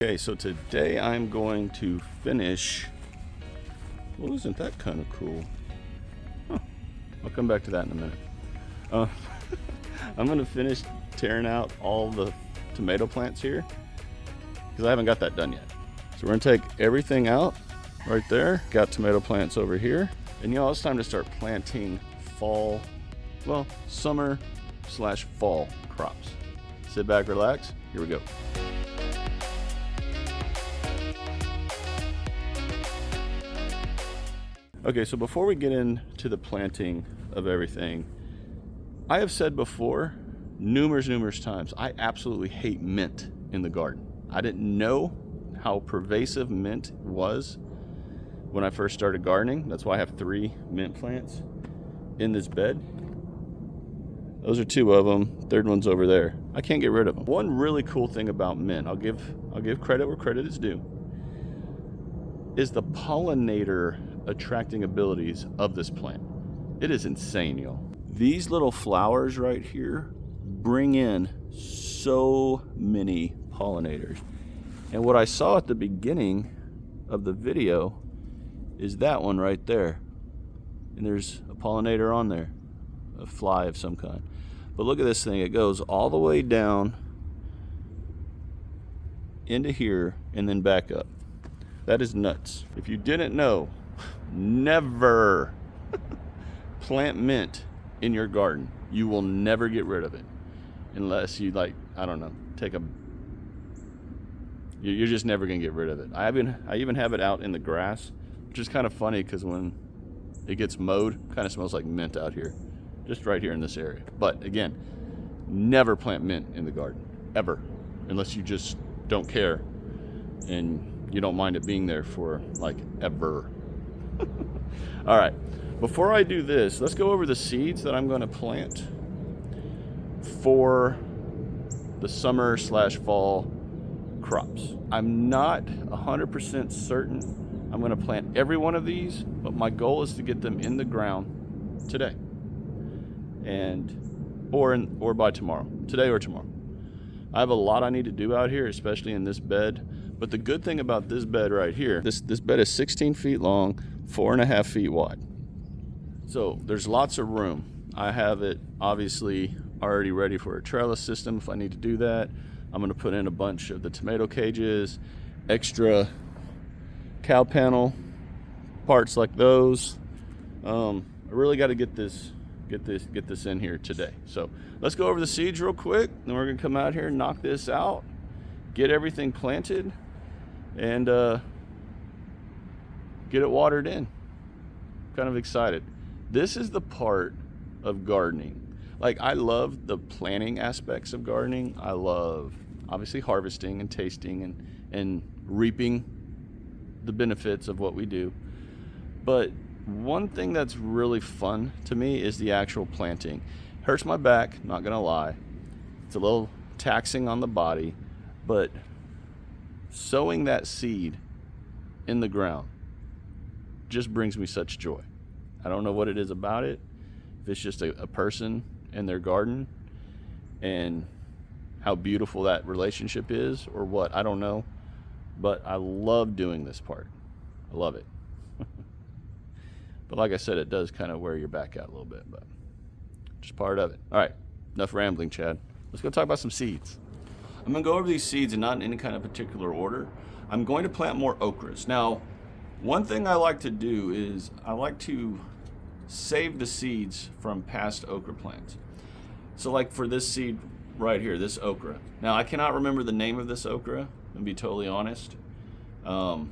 Okay, so today I'm going to finish. Well, isn't that kind of cool? Huh. I'll come back to that in a minute. I'm going to finish tearing out all the tomato plants here because I haven't got that done yet. So we're going to take everything out right there. Got tomato plants over here. And it's time to start planting fall, well, summer/fall crops. Sit back, relax. Here we go. Okay, so before we get into the planting of everything, I have said before, numerous times, I absolutely hate mint in the garden. I didn't know how pervasive mint was when I first started gardening. That's why I have 3 mint plants in this bed. Those are 2 of them. Third one's over there. I can't get rid of them. One really cool thing about mint, I'll give credit where credit is due, is the pollinator attracting abilities of this plant. It is insane, y'all. These little flowers right here bring in so many pollinators. And what I saw at the beginning of the video is that one right there. And there's a pollinator on there, a fly of some kind. But look at this thing. It goes all the way down into here and then back up. That is nuts. If you didn't know, never plant mint in your garden. You will never get rid of it unless you, like, I don't know, you're just never gonna get rid of it. I even have it out in the grass, which is kind of funny because when it gets mowed, it kind of smells like mint out here, just right here in this area. But again, never plant mint in the garden, ever, unless you just don't care and you don't mind it being there for like ever. All right, before I do this, let's go over the seeds that I'm going to plant for the summer/fall crops. I'm not 100% certain I'm going to plant every one of these, but my goal is to get them in the ground today or by tomorrow, today or tomorrow. I have a lot I need to do out here, especially in this bed. But the good thing about this bed right here, this bed is 16 feet long, 4.5 feet wide. So there's lots of room. I have it obviously already ready for a trellis system if I need to do that. I'm gonna put in a bunch of the tomato cages, extra cow panel parts like those. I really got to get this in here today. So let's go over the seeds real quick. Then we're gonna come out here and knock this out, get everything planted, and get it watered in. Kind of excited. This is the part of gardening. Like, I love the planning aspects of gardening. I love obviously harvesting and tasting and reaping the benefits of what we do. But one thing that's really fun to me is the actual planting. Hurts my back, not gonna lie. It's a little taxing on the body, but sowing that seed in the ground just brings me such joy. I don't know what it is about it. If it's just a person in their garden and how beautiful that relationship is or what, I don't know. But I love doing this part. I love it. But like I said, it does kind of wear your back out a little bit, but just part of it. All right, enough rambling, Chad. Let's go talk about some seeds. I'm gonna go over these seeds and not in any kind of particular order. I'm going to plant more okras. Now, one thing I like to do is I like to save the seeds from past okra plants. So like for this seed right here, this okra. Now, I cannot remember the name of this okra, to be totally honest. I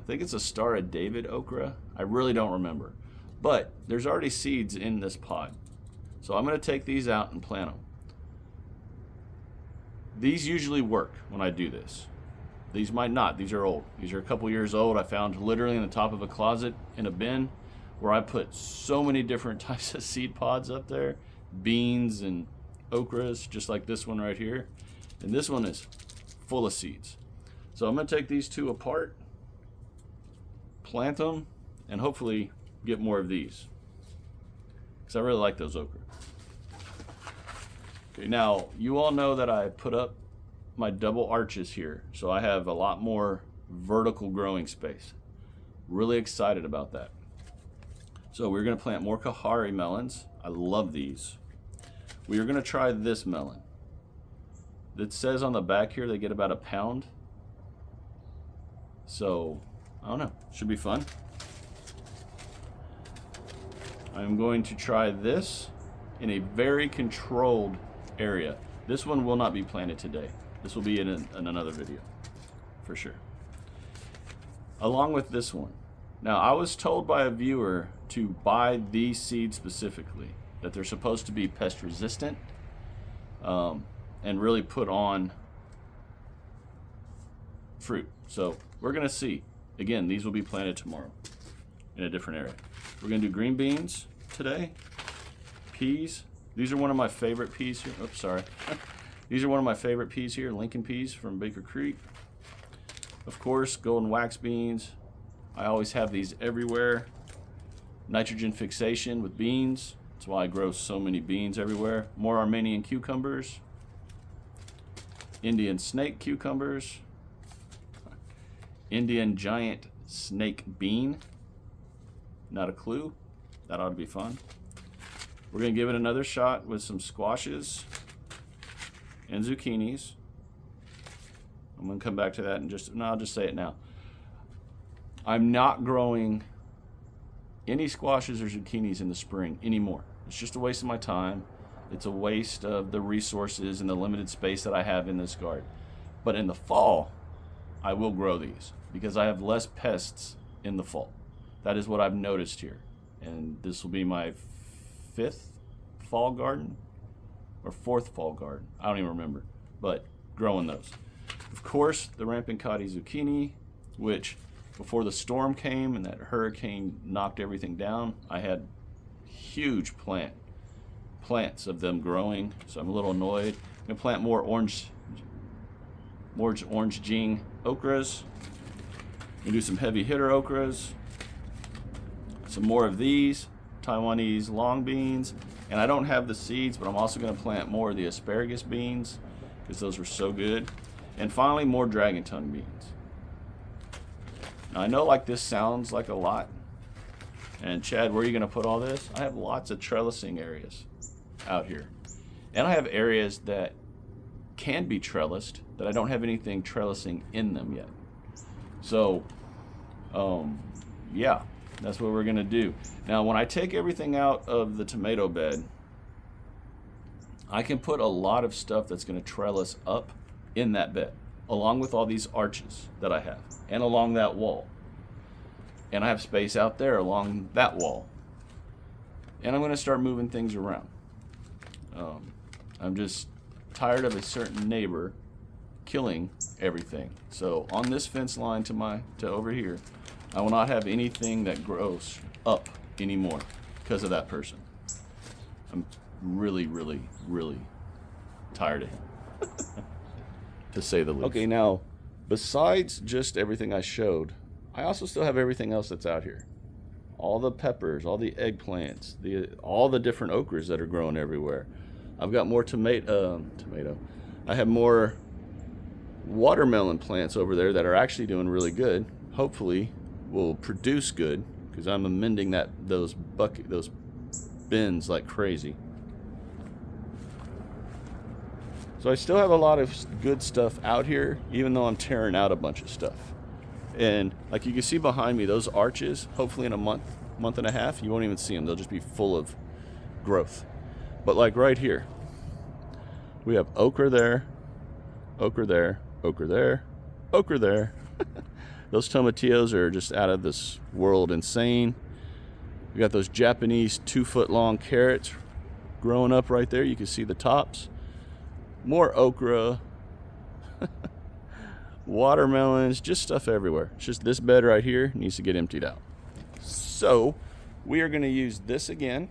think it's a Star of David okra. I really don't remember. But there's already seeds in this pod. So I'm gonna take these out and plant them. These usually work when I do this. These might not. These are old. These are a couple years old. I found literally in the top of a closet in a bin where I put so many different types of seed pods up there. Beans and okras, just like this one right here. And this one is full of seeds. So I'm going to take these 2 apart, plant them, and hopefully get more of these, because I really like those okra. Okay, now you all know that I put up my double arches here, so I have a lot more vertical growing space. Really excited about that. So we're going to plant more Kahari melons. I love these. We are going to try this melon. It says on the back here they get about 1 pound. So, I don't know. Should be fun. I'm going to try this in a very controlled area. This one will not be planted today. This will be in another video, for sure. Along with this one. Now, I was told by a viewer to buy these seeds specifically, that they're supposed to be pest resistant, and really put on fruit. So we're gonna see. Again, these will be planted tomorrow in a different area. We're gonna do green beans today, peas. These are one of my favorite peas here. Oops, sorry. These are one of my favorite peas here, Lincoln peas from Baker Creek. Of course, golden wax beans. I always have these everywhere. Nitrogen fixation with beans. That's why I grow so many beans everywhere. More Armenian cucumbers. Indian snake cucumbers. Indian giant snake bean. Not a clue. That ought to be fun. We're going to give it another shot with some squashes and zucchinis. I'm going to come back to that in just, no, I'll just say it now. I'm not growing any squashes or zucchinis in the spring anymore. It's just a waste of my time. It's a waste of the resources and the limited space that I have in this garden. But in the fall, I will grow these because I have less pests in the fall. That is what I've noticed here. And this will be my 5th fall garden or 4th fall garden. I don't even remember, but growing those. Of course, the Rampicati zucchini, which before the storm came and that hurricane knocked everything down, I had huge plants of them growing, so I'm a little annoyed. I'm gonna plant more orange Jing okras. I'm gonna do some heavy hitter okras, some more of these Taiwanese long beans, and I don't have the seeds, but I'm also gonna plant more of the asparagus beans because those were so good. And finally, more dragon tongue beans. Now, I know like this sounds like a lot. And Chad, where are you going to put all this? I have lots of trellising areas out here. And I have areas that can be trellised that I don't have anything trellising in them yet. So, yeah, that's what we're going to do. Now, when I take everything out of the tomato bed, I can put a lot of stuff that's going to trellis up in that bed, along with all these arches that I have, and along that wall. And I have space out there along that wall. And I'm going to start moving things around. I'm just tired of a certain neighbor killing everything. So on this fence line to over here, I will not have anything that grows up anymore because of that person. I'm really, really, really tired of him. To say the least. Okay, now, besides just everything I showed, I also still have everything else that's out here. All the peppers, all the eggplants, all the different okras that are growing everywhere. I've got more tomato. I have more watermelon plants over there that are actually doing really good. Hopefully, will produce good because I'm amending those bins like crazy. So I still have a lot of good stuff out here, even though I'm tearing out a bunch of stuff. And like you can see behind me, those arches, hopefully in a month and a half, you won't even see them. They'll just be full of growth. But like right here, we have okra there, okra there, okra there, okra there. Those tomatillos are just out of this world insane. We got those Japanese 2-foot long carrots growing up right there. You can see the tops. More okra, watermelons, just stuff everywhere. It's just this bed right here needs to get emptied out. So we are going to use this again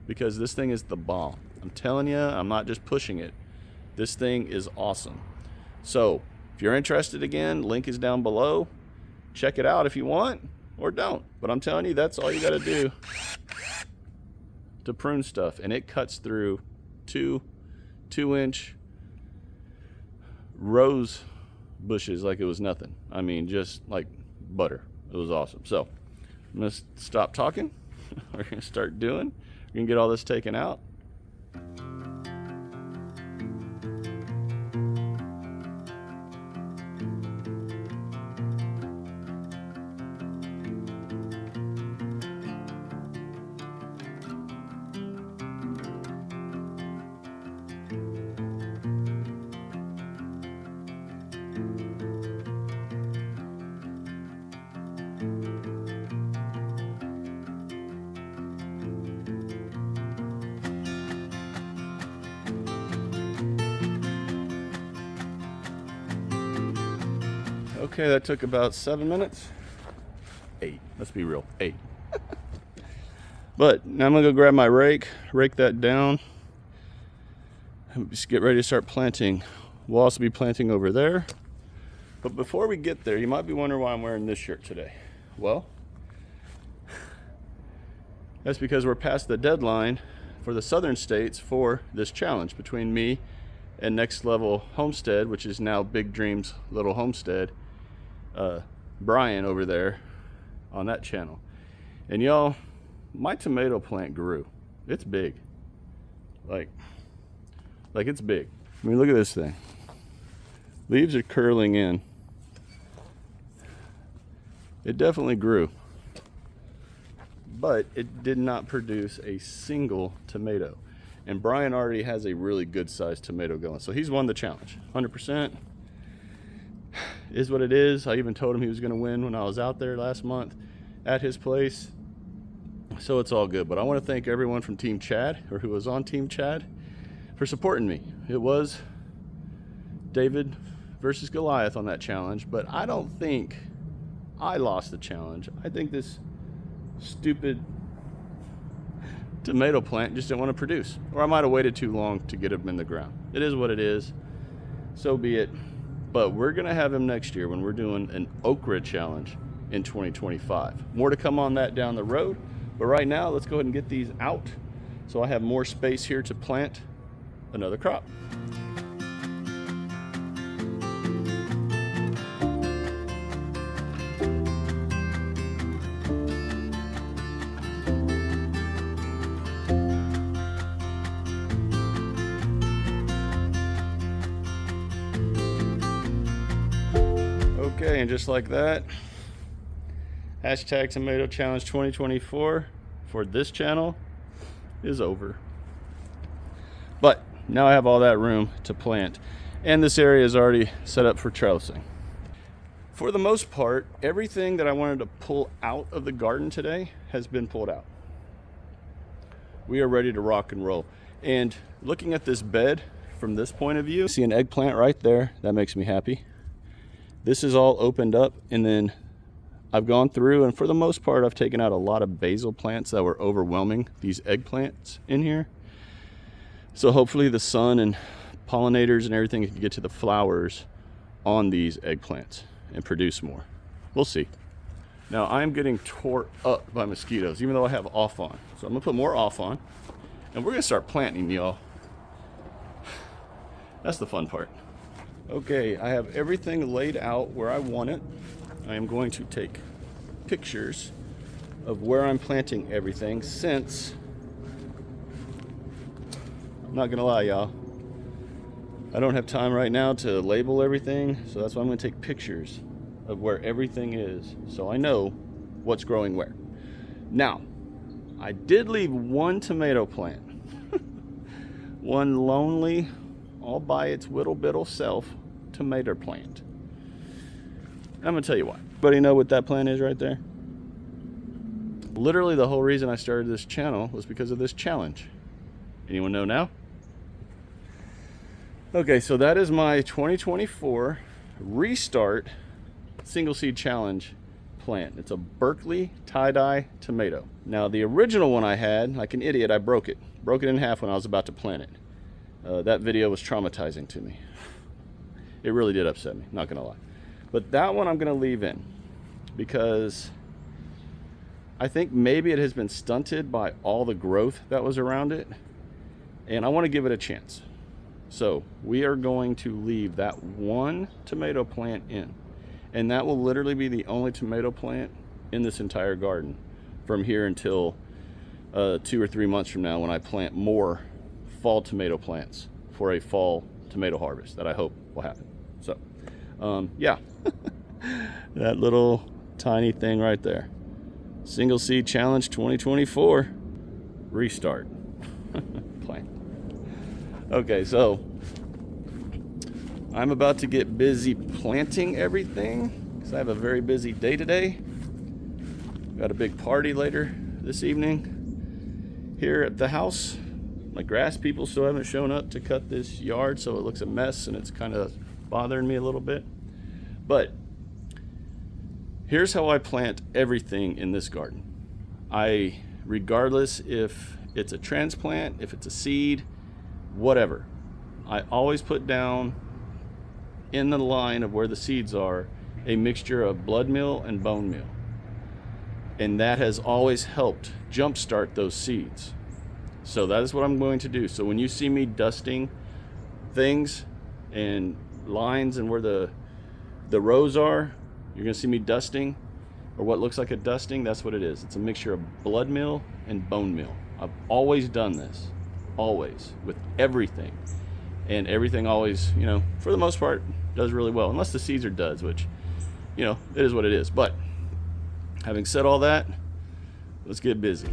because this thing is the bomb. I'm telling you, I'm not just pushing it. This thing is awesome. So if you're interested again, link is down below. Check it out if you want or don't. But I'm telling you, that's all you got to do to prune stuff, and it cuts through 2 2-inch rose bushes like it was nothing. I mean, just like butter. It was awesome. So I'm gonna stop talking. We're gonna start doing. We're gonna get all this taken out. Okay, that took about 7 minutes. 8. Let's be real. 8. But now I'm gonna go grab my rake that down, and just get ready to start planting. We'll also be planting over there. But before we get there, you might be wondering why I'm wearing this shirt today. Well, that's because we're past the deadline for the southern states for this challenge between me and Next Level Homestead, which is now Big Dreams Little Homestead. Brian over there on that channel. And y'all, my tomato plant grew. It's big. Like it's big. I mean, look at this thing. Leaves are curling in. It definitely grew. But it did not produce a single tomato. And Brian already has a really good sized tomato going. So he's won the challenge. 100%. Is what it is. I even told him he was going to win when I was out there last month at his place. So it's all good. But I want to thank everyone from Team Chad, or who was on Team Chad, for supporting me. It was David versus Goliath on that challenge, but I don't think I lost the challenge. I think this stupid tomato plant just didn't want to produce. Or I might have waited too long to get him in the ground. It is what it is. So be it. But we're going to have him next year when we're doing an okra challenge in 2025. More to come on that down the road. But right now, let's go ahead and get these out so I have more space here to plant another crop. Okay, and just like that, hashtag Tomato Challenge 2024 for this channel is over. But now I have all that room to plant, and this area is already set up for trellising. For the most part, everything that I wanted to pull out of the garden today has been pulled out. We are ready to rock and roll. And looking at this bed from this point of view, see an eggplant right there. That makes me happy. This is all opened up, and then I've gone through, and for the most part, I've taken out a lot of basil plants that were overwhelming these eggplants in here. So hopefully the sun and pollinators and everything can get to the flowers on these eggplants and produce more. We'll see. Now I'm getting tore up by mosquitoes, even though I have off on. So I'm gonna put more off on, and we're gonna start planting, y'all. That's the fun part. Okay, I have everything laid out where I want it. I am going to take pictures of where I'm planting everything, since, I'm not gonna lie, y'all, I don't have time right now to label everything, so that's why I'm gonna take pictures of where everything is so I know what's growing where. Now, I did leave one tomato plant, one lonely, all by its whittle biddle self tomato plant. I'm gonna tell you why. Everybody know what that plant is right there? Literally the whole reason I started this channel was because of this challenge. Anyone know now? Okay, so that is my 2024 restart single seed challenge plant. It's a Berkeley tie-dye tomato. Now the original one I had, like an idiot, I broke it in half when I was about to plant it. That video was traumatizing to me. It really did upset me, not gonna lie. But that one I'm gonna leave in because I think maybe it has been stunted by all the growth that was around it, and I want to give it a chance. So we are going to leave that one tomato plant in, and that will literally be the only tomato plant in this entire garden from here until 2 or 3 months from now, when I plant more fall tomato plants for a fall tomato harvest that I hope will happen. So yeah, that little tiny thing right there, single seed challenge 2024 restart. Plant. Okay, so I'm about to get busy planting everything because I have a very busy day today. Got a big party later this evening here at the house. My grass people still haven't shown up to cut this yard, so it looks a mess and it's kind of bothering me a little bit. But here's how I plant everything in this garden. Regardless if it's a transplant, if it's a seed, whatever, I always put down in the line of where the seeds are a mixture of blood meal and bone meal. And that has always helped jumpstart those seeds. So that is what I'm going to do. So when you see me dusting things and lines and where the rows are, you're going to see me dusting, or what looks like a dusting. That's what it is. It's a mixture of blood meal and bone meal. I've always done this, always, with everything. And everything always, you know, for the most part, does really well, unless the seeds are duds, which, you know, it is what it is. But having said all that, let's get busy.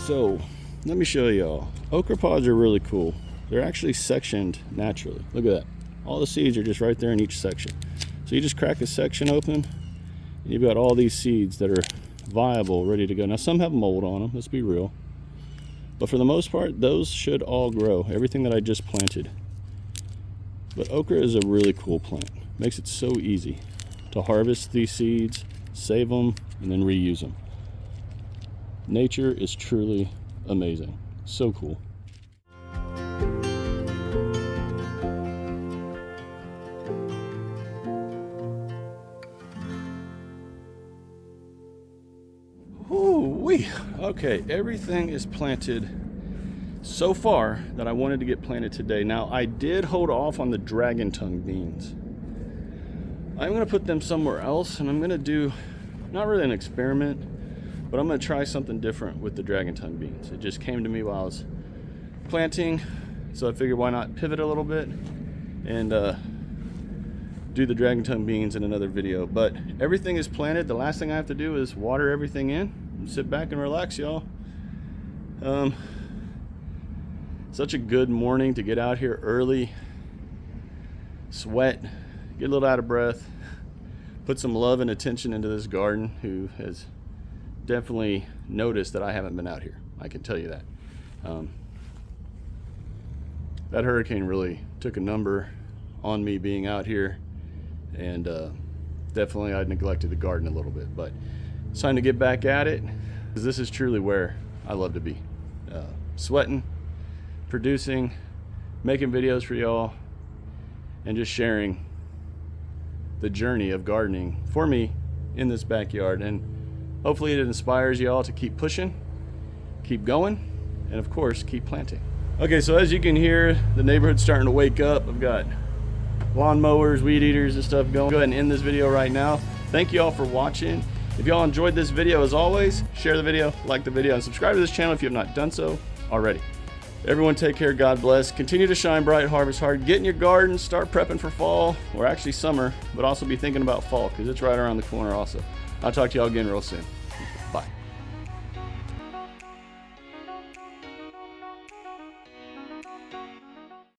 So let me show y'all. Okra pods are really cool. They're actually sectioned naturally. Look at that. All the seeds are just right there in each section. So you just crack a section open and you've got all these seeds that are viable, ready to go. Now some have mold on them, let's be real. But for the most part, those should all grow. Everything that I just planted. But okra is a really cool plant. Makes it so easy to harvest these seeds, save them, and then reuse them. Nature is truly amazing. So cool. Ooh-wee. Okay, everything is planted so far that I wanted to get planted today. Now, I did hold off on the dragon tongue beans. I'm going to put them somewhere else, and I'm going to do, not really an experiment, but I'm going to try something different with the dragon tongue beans. It just came to me while I was planting, so I figured why not pivot a little bit and do the dragon tongue beans in another video. But everything is planted. The last thing I have to do is water everything in and sit back and relax, y'all. Such a good morning to get out here early, sweat, get a little out of breath, put some love and attention into this garden, who has definitely noticed that I haven't been out here. I can tell you that. That hurricane really took a number on me being out here, and definitely I neglected the garden a little bit, but it's time to get back at it, because this is truly where I love to be. Sweating, producing, making videos for y'all, and just sharing the journey of gardening for me in this backyard. And hopefully it inspires y'all to keep pushing, keep going, and of course, keep planting. Okay, so as you can hear, the neighborhood's starting to wake up. I've got lawn mowers, weed eaters, and stuff going. Go ahead and end this video right now. Thank you all for watching. If y'all enjoyed this video, as always, share the video, like the video, and subscribe to this channel if you have not done so already. Everyone take care. God bless. Continue to shine bright, harvest hard. Get in your garden. Start prepping for fall, or actually summer, but also be thinking about fall because it's right around the corner also. I'll talk to y'all again real soon.